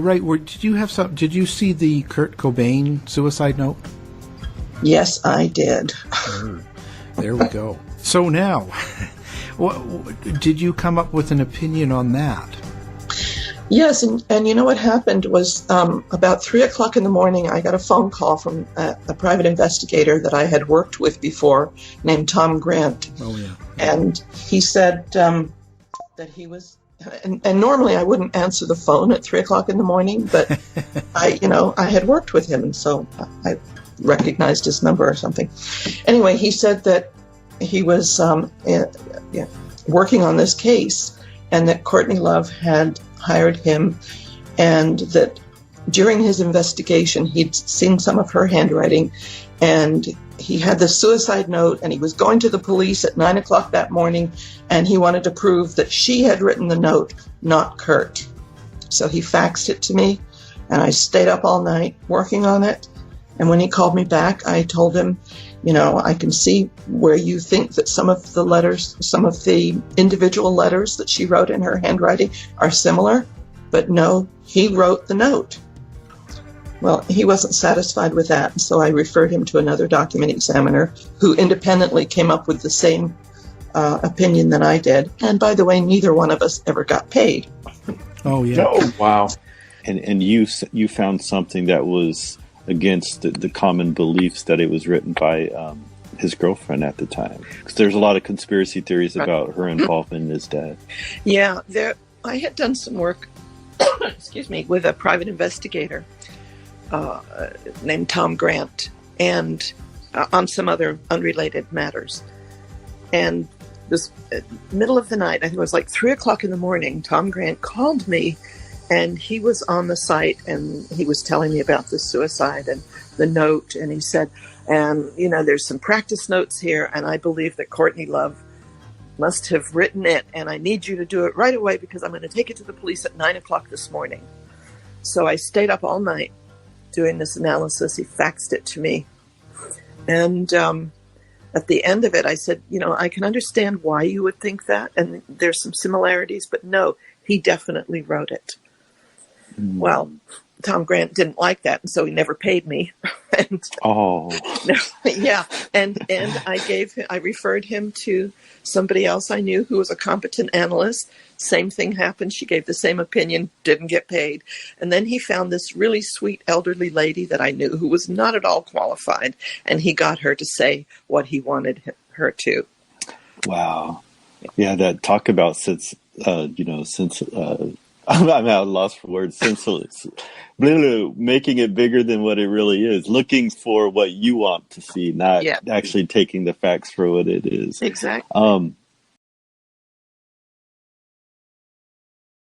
Right. Did you see the Kurt Cobain suicide note? Yes, I did. There we go. So now, did you come up with an opinion on that? Yes, and you know what happened was about 3 o'clock in the morning, I got a phone call from a private investigator that I had worked with before named Tom Grant. Oh, yeah. And he said that he was, and normally I wouldn't answer the phone at 3 o'clock in the morning, but I had worked with him, and so I recognized his number or something. Anyway, he said that he was working on this case, and that Courtney Love had hired him, and that during his investigation he'd seen some of her handwriting, and he had the suicide note, and he was going to the police at 9 o'clock that morning, and he wanted to prove that she had written the note, not Kurt. So he faxed it to me, and I stayed up all night working on it. And when he called me back, I told him, I can see where you think that some of the individual letters that she wrote in her handwriting are similar, but no, he wrote the note. Well, he wasn't satisfied with that, so I referred him to another document examiner who independently came up with the same opinion that I did. And by the way, neither one of us ever got paid. Oh, yeah. Oh, wow. And you found something that was against the common beliefs that it was written by his girlfriend at the time. Because there's a lot of conspiracy theories about her involvement in his death. Yeah, I had done some work, with a private investigator named Tom Grant, and on some other unrelated matters. And this middle of the night, I think it was like 3 o'clock in the morning, Tom Grant called me, and he was on the site, and he was telling me about the suicide and the note, and he said, there's some practice notes here, and I believe that Courtney Love must have written it, and I need you to do it right away because I'm going to take it to the police at 9 o'clock this morning. So I stayed up all night doing this analysis. He faxed it to me. And at the end of it, I said, I can understand why you would think that, and there's some similarities, but no, he definitely wrote it. Well, Tom Grant didn't like that, and so he never paid me. And I referred him to somebody else I knew who was a competent analyst. Same thing happened. She gave the same opinion, didn't get paid. And then he found this really sweet elderly lady that I knew who was not at all qualified, and he got her to say what he wanted her to. Wow. Yeah, that talk about I'm at a loss for words. Senseless, making it bigger than what it really is. Looking for what you want to see, not actually taking the facts for what it is. Exactly.